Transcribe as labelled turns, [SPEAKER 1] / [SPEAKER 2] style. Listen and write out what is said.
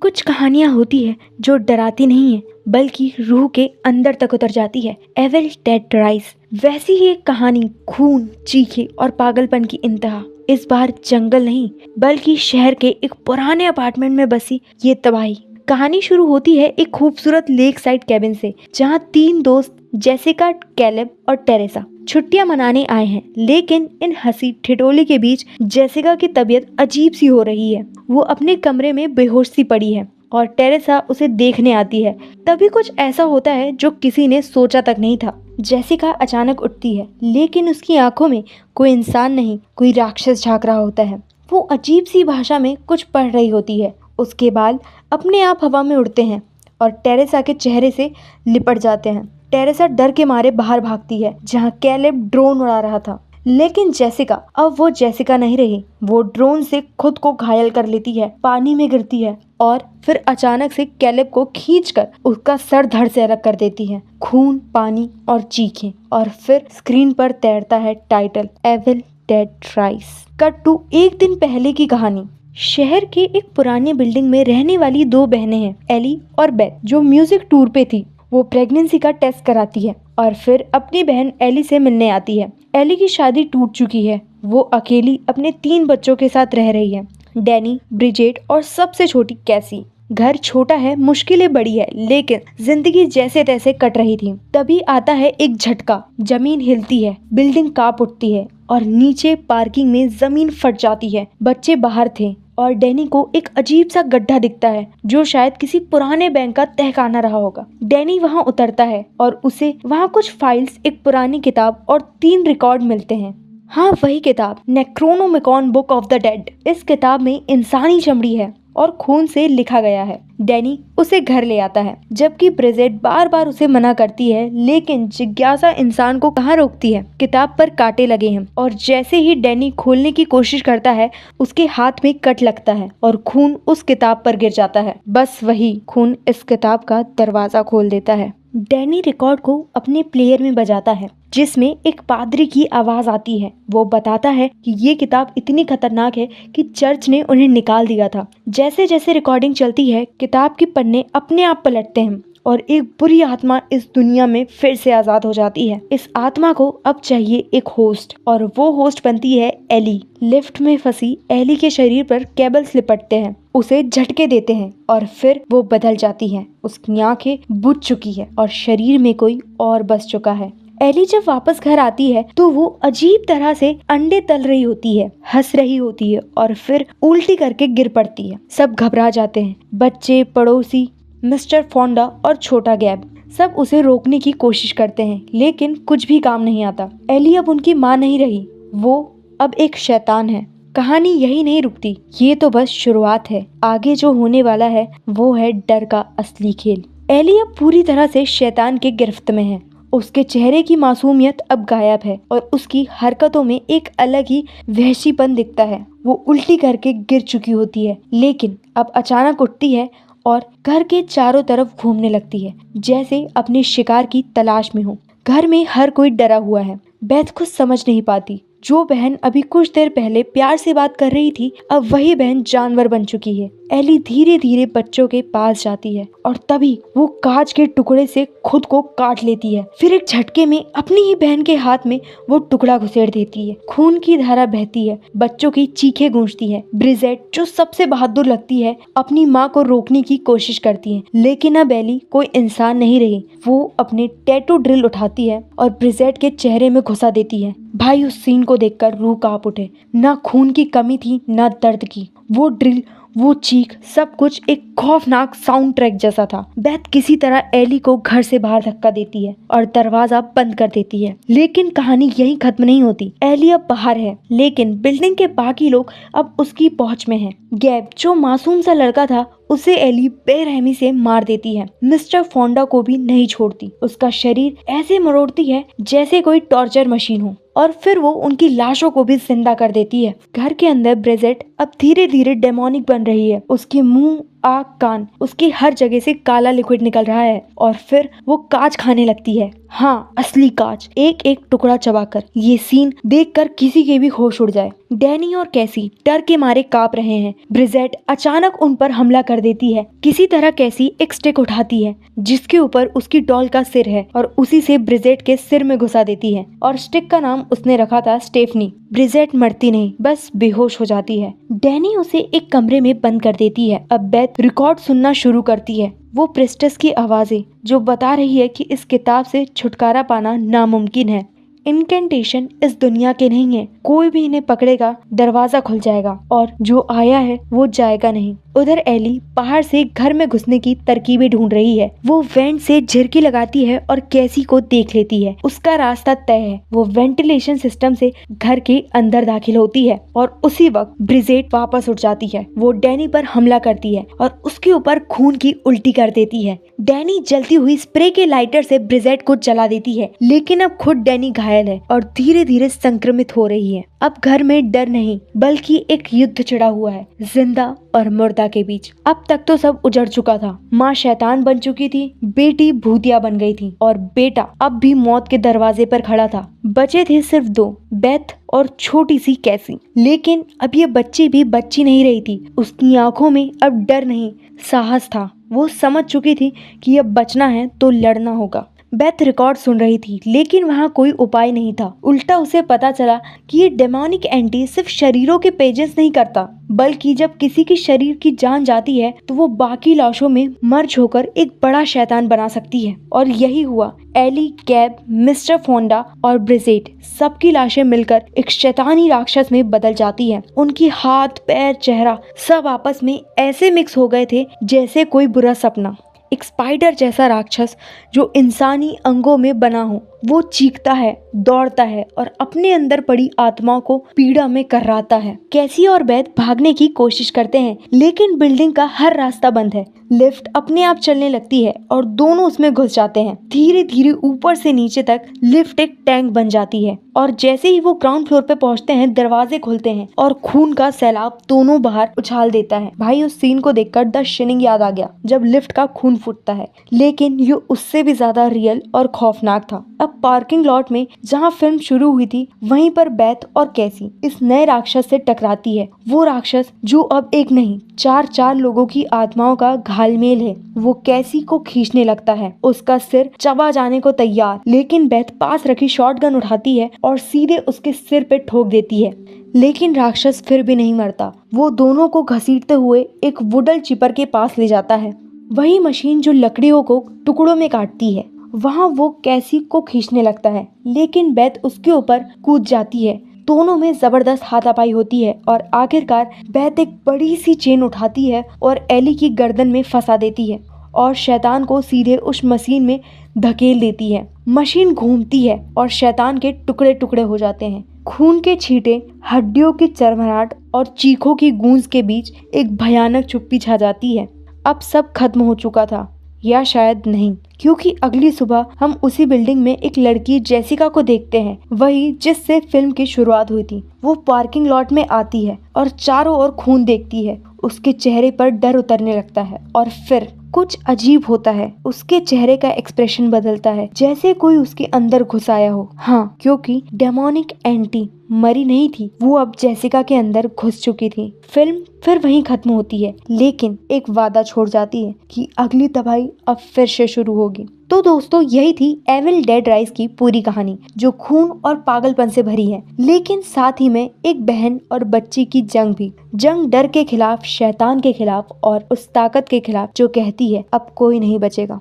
[SPEAKER 1] कुछ कहानियां होती है जो डराती नहीं है बल्कि रूह के अंदर तक उतर जाती है। एविल डेड राइज वैसी ही एक कहानी, खून, चीखे और पागलपन की इंतहा। इस बार जंगल नहीं बल्कि शहर के एक पुराने अपार्टमेंट में बसी ये तबाही। कहानी शुरू होती है एक खूबसूरत लेक साइड कैबिन से, जहाँ तीन दोस्त जेसिका, कैलेब और टेरेसा छुट्टियां मनाने आए हैं। लेकिन इन हंसी ठिठोली के बीच जेसिका की तबीयत अजीब सी हो रही है। वो अपने कमरे में बेहोश सी पड़ी है और टेरेसा उसे देखने आती है। तभी कुछ ऐसा होता है जो किसी ने सोचा तक नहीं था। जेसिका अचानक उठती है, लेकिन उसकी आंखों में कोई इंसान नहीं, कोई राक्षस झांक रहा होता है। वो अजीब सी भाषा में कुछ पढ़ रही होती है। उसके बाल अपने आप हवा में उड़ते हैं और टेरेसा के चेहरे से लिपट जाते हैं। टेरेसा डर के मारे बाहर भागती है, जहाँ कैलेब ड्रोन उड़ा रहा था। लेकिन जेसिका अब वो जेसिका नहीं रही। वो ड्रोन से खुद को घायल कर लेती है, पानी में गिरती है और फिर अचानक से कैलेब को खींचकर उसका सर धड़ से अलग कर देती है। खून, पानी और चीखें, और फिर स्क्रीन पर तैरता है title, Evil Dead Rise. Cut to एक दिन पहले की कहानी। शहर के एक पुरानी बिल्डिंग में रहने वाली दो बहनें हैं, एली और बेथ, जो म्यूजिक टूर पे थी। वो प्रेगनेंसी का टेस्ट कराती है और फिर अपनी बहन एली से मिलने आती है। एली की शादी टूट चुकी है। वो अकेली अपने 3 बच्चों के साथ रह रही है, डैनी, ब्रिजेट और सबसे छोटी कैसी। घर छोटा है, मुश्किलें बड़ी है, लेकिन जिंदगी जैसे तैसे कट रही थी। तभी आता है एक झटका, जमीन हिलती है, बिल्डिंग कांप उठती है और नीचे पार्किंग में जमीन फट जाती है। बच्चे बाहर थे और डैनी को एक अजीब सा गड्ढा दिखता है, जो शायद किसी पुराने बैंक का तहखाना रहा होगा। डैनी वहां उतरता है और उसे वहां कुछ फाइल्स, एक पुरानी किताब और 3 रिकॉर्ड मिलते हैं। हाँ, वही किताब, नेक्रोनोमिकॉन बुक ऑफ द डेड। इस किताब में इंसानी चमड़ी है और खून से लिखा गया है। डैनी उसे घर ले आता है, जबकि ब्रिजेट बार बार उसे मना करती है, लेकिन जिज्ञासा इंसान को कहाँ रोकती है। किताब पर कांटे लगे हैं और जैसे ही डैनी खोलने की कोशिश करता है, उसके हाथ में कट लगता है और खून उस किताब पर गिर जाता है। बस वही खून इस किताब का दरवाजा खोल देता है। डैनी रिकॉर्ड को अपने प्लेयर में बजाता है, जिसमें एक पादरी की आवाज आती है। वो बताता है कि ये किताब इतनी खतरनाक है कि चर्च ने उन्हें निकाल दिया था। जैसे जैसे रिकॉर्डिंग चलती है, किताब के पन्ने अपने आप पलटते हैं और एक बुरी आत्मा इस दुनिया में फिर से आजाद हो जाती है। इस आत्मा को अब चाहिए एक होस्ट, और वो होस्ट बनती है एली। लिफ्ट में फंसी एली के शरीर पर केबल्स लिपटते हैं, उसे झटके देते हैं और फिर वो बदल जाती है। उसकी आंखें बुझ चुकी है और शरीर में कोई और बस चुका है। एली जब वापस घर आती है तो वो अजीब तरह से अंडे तल रही होती है, हंस रही होती है और फिर उल्टी करके गिर पड़ती है। सब घबरा जाते हैं, बच्चे, पड़ोसी, मिस्टर फोंडा और छोटा गैब। सब उसे रोकने की कोशिश करते हैं, लेकिन कुछ भी काम नहीं आता। एली अब उनकी माँ नहीं रही, वो अब एक शैतान है। कहानी यही नहीं रुकती, ये तो बस शुरुआत है। आगे जो होने वाला है वो है डर का असली खेल। एली अब पूरी तरह से शैतान के गिरफ्त में है। उसके चेहरे की मासूमियत अब गायब है और उसकी हरकतों में एक अलग ही वहशीपन दिखता है। वो उल्टी करके गिर चुकी होती है, लेकिन अब अचानक उठती है और घर के चारों तरफ घूमने लगती है, जैसे अपने शिकार की तलाश में हो। घर में हर कोई डरा हुआ है। बेथ कुछ समझ नहीं पाती। जो बहन अभी कुछ देर पहले प्यार से बात कर रही थी, अब वही बहन जानवर बन चुकी है। एली धीरे धीरे बच्चों के पास जाती है और तभी वो कांच के टुकड़े से खुद को काट लेती है। फिर एक झटके में अपनी ही बहन के हाथ में वो टुकड़ा घुसेड़ देती है। खून की धारा बहती है, बच्चों की चीखें गूंजती है। ब्रिजेट, जो सबसे बहादुर लगती है, अपनी माँ को रोकने की कोशिश करती है, लेकिन अब एली कोई इंसान नहीं रही। वो अपने टैटू ड्रिल उठाती है और ब्रिजेट के चेहरे में घुसा देती है। भाई, उस सीन को देखकर रूह कांप उठे। ना खून की कमी थी, ना दर्द की। वो ड्रिल, वो चीख, सब कुछ एक खौफनाक साउंड ट्रैक जैसा था। बेथ किसी तरह एली को घर से बाहर धक्का देती है और दरवाजा बंद कर देती है। लेकिन कहानी यहीं खत्म नहीं होती। एली अब बाहर है, लेकिन बिल्डिंग के बाकी लोग अब उसकी पहुंच में हैं। गैब, जो मासूम सा लड़का था, उसे एली बेरहमी से मार देती है। मिस्टर फोंडा को भी नहीं छोड़ती। उसका शरीर ऐसे मरोड़ती है जैसे कोई टॉर्चर मशीन हो और फिर वो उनकी लाशों को भी जिंदा कर देती है। घर के अंदर ब्रिजेट अब धीरे धीरे डेमोनिक बन रही है। उसके मुंह, आँख, कान, उसकी हर जगह से काला लिक्विड निकल रहा है और फिर वो कांच खाने लगती है। हाँ, असली कांच, एक एक टुकड़ा चबाकर। ये सीन देखकर किसी के भी होश उड़ जाए। डैनी और कैसी डर के मारे कांप रहे हैं। ब्रिजेट अचानक उन पर हमला कर देती है। किसी तरह कैसी एक स्टिक उठाती है जिसके ऊपर उसकी डॉल का सिर है और उसी से ब्रिजेट के सिर में घुसा देती है और स्टिक का नाम उसने रखा था स्टेफनी। ब्रिजेट मरती नहीं, बस बेहोश हो जाती है। डैनी उसे एक कमरे में बंद कर देती है। अब बेथ रिकॉर्ड सुनना शुरू करती है, वो प्रिस्टस की आवाजें जो बता रही है कि इस किताब से छुटकारा पाना नामुमकिन है। इनकेंटेशन इस दुनिया के नहीं है, कोई भी इन्हें पकड़ेगा दरवाजा खुल जाएगा और जो आया है वो जाएगा नहीं। उधर एली बाहर से घर में घुसने की तरकीबें ढूंढ रही है। वो वेंट से झिरकी लगाती है और कैसी को देख लेती है। उसका रास्ता तय है। वो वेंटिलेशन सिस्टम से घर के अंदर दाखिल होती है और उसी वक्त ब्रिजेट वापस उठ जाती है। वो डैनी पर हमला करती है और उसके ऊपर खून की उल्टी कर देती है। डैनी जलती हुई स्प्रे के लाइटर से ब्रिजेट को जला देती है, लेकिन अब खुद डैनी घायल है और धीरे धीरे संक्रमित हो रही है। अब घर में डर नहीं बल्कि एक युद्ध छिड़ा हुआ है, जिंदा और मुर्दा के बीच। अब तक तो सब उजड़ चुका था। माँ शैतान बन चुकी थी, बेटी भूतिया बन गई थी और बेटा अब भी मौत के दरवाजे पर खड़ा था। बचे थे सिर्फ दो, बेथ और छोटी सी कैसी। लेकिन अब ये बच्ची भी बच्ची नहीं रही थी। उसकी आंखों में अब डर नहीं, साहस था। वो समझ चुकी थी कि अब बचना है तो लड़ना होगा। बेथ रिकॉर्ड सुन रही थी, लेकिन वहाँ कोई उपाय नहीं था। उल्टा उसे पता चला कि ये डेमोनिक एंटी सिर्फ शरीरों के पेजेस नहीं करता, बल्कि जब किसी की शरीर की जान जाती है तो वो बाकी लाशों में मर्ज होकर एक बड़ा शैतान बना सकती है। और यही हुआ। एली, कैब, मिस्टर फोंडा और ब्रिजेट, सबकी लाशें मिलकर एक शैतानी राक्षस में बदल जाती है। उनकी हाथ, पैर, चेहरा सब आपस में ऐसे मिक्स हो गए थे जैसे कोई बुरा सपना। एक स्पाइडर जैसा राक्षस जो इंसानी अंगों में बना हो। वो चीखता है, दौड़ता है और अपने अंदर पड़ी आत्मा को पीड़ा में कराता है। कैसी और बेथ भागने की कोशिश करते हैं, लेकिन बिल्डिंग का हर रास्ता बंद है। लिफ्ट अपने आप चलने लगती है और दोनों उसमें घुस जाते हैं। धीरे धीरे ऊपर से नीचे तक लिफ्ट एक टैंक बन जाती है और जैसे ही वो ग्राउंड फ्लोर पे पहुंचते हैं, दरवाजे खुलते हैं और खून का सैलाब दोनों बाहर उछाल देता है। भाई, उस सीन को देखकर द शिनिंग याद आ गया, जब लिफ्ट का खून फूटता है। लेकिन ये उससे भी ज्यादा रियल और खौफनाक था। अब पार्किंग लॉट में जहाँ फिल्म शुरू हुई थी, वहीं पर बेथ और कैसी इस नए राक्षस से टकराती है। वो राक्षस जो अब एक नहीं, चार लोगों की आत्माओं का घालमेल है। वो कैसी को खींचने लगता है, उसका सिर चबा जाने को तैयार, लेकिन बेथ पास रखी शॉटगन उठाती है और सीधे उसके सिर पे ठोक देती है। लेकिन राक्षस फिर भी नहीं मरता। वो दोनों को घसीटते हुए एक वुडन चिपर के पास ले जाता है, वही मशीन जो लकड़ियों को टुकड़ों में काटती है। वहाँ वो कैसी को खींचने लगता है, लेकिन बेथ उसके ऊपर कूद जाती है। दोनों में जबरदस्त हाथापाई होती है और आखिरकार बेथ एक बड़ी सी चेन उठाती है और एली की गर्दन में फंसा देती है और शैतान को सीधे उस मशीन में धकेल देती है। मशीन घूमती है और शैतान के टुकड़े टुकड़े हो जाते हैं। खून के छींटे, हड्डियों की चरमराहट और चीखों की गूंज के बीच एक भयानक चुप्पी छा जाती है। अब सब खत्म हो चुका था, या शायद नहीं, क्योंकि अगली सुबह हम उसी बिल्डिंग में एक लड़की जेसिका को देखते हैं, वही जिससे फिल्म की शुरुआत हुई थी। वो पार्किंग लॉट में आती है और चारों ओर खून देखती है। उसके चेहरे पर डर उतरने लगता है और फिर कुछ अजीब होता है। उसके चेहरे का एक्सप्रेशन बदलता है, जैसे कोई उसके अंदर घुस आया हो। हाँ, क्योंकि डेमोनिक एंटी मरी नहीं थी, वो अब जेसिका के अंदर घुस चुकी थी। फिल्म फिर वहीं खत्म होती है, लेकिन एक वादा छोड़ जाती है कि अगली तबाही अब फिर से शुरू होगी। तो दोस्तों, यही थी एविल डेड राइज की पूरी कहानी, जो खून और पागलपन से भरी है, लेकिन साथ ही में एक बहन और बच्ची की जंग भी। जंग डर के खिलाफ, शैतान के खिलाफ और उस ताकत के खिलाफ जो कहती है अब कोई नहीं बचेगा।